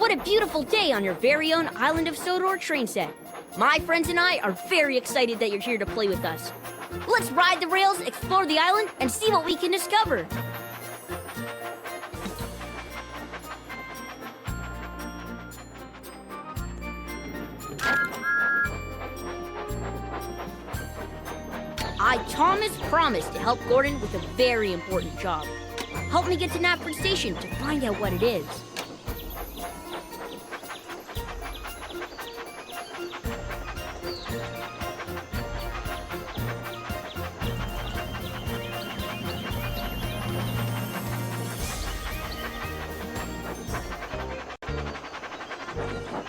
What a beautiful day on your very own Island of Sodor train set. My friends and I are very excited that you're here to play with us. Let's ride the rails, explore the island, and see what we can discover. I, Thomas, promised to help Gordon with a very important job. Help me get to Knapford Station to find out what it is.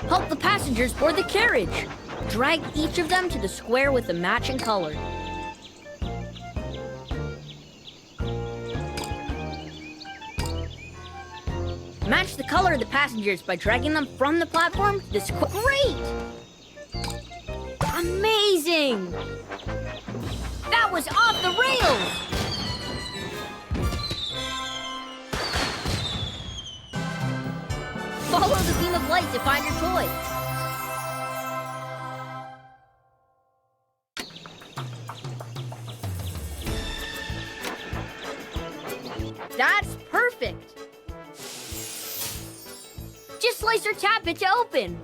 Help the passengers board the carriage. Drag each of them to the square with the matching color. Match the color of the passengers by dragging them from the platform to the square. Great! Amazing! That was off the rails! Follow the beam of light to find your toy. That's perfect! Just slice or tap it to open.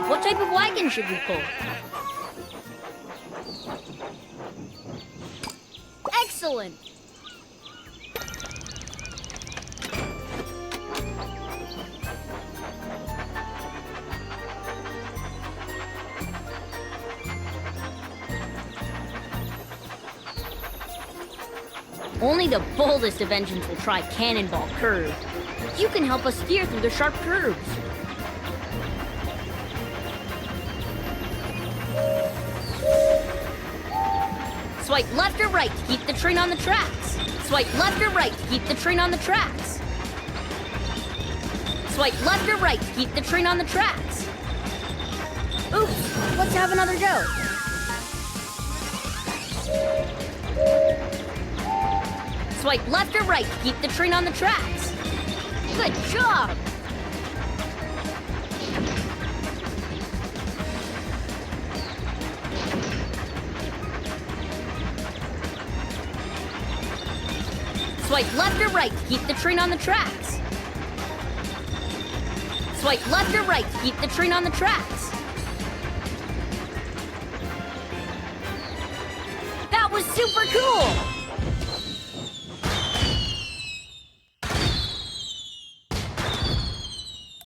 What type of wagon should we pull? Excellent! Only the boldest of engines will try Cannonball Curve. You can help us steer through the sharp curves. Swipe left or right to keep the train on the tracks. Swipe left or right to keep the train on the tracks. Swipe left or right to keep the train on the tracks. Oops, let's have another go. Swipe left or right to keep the train on the tracks. Good job! Swipe left or right to keep the train on the tracks. Swipe left or right to keep the train on the tracks. That was super cool!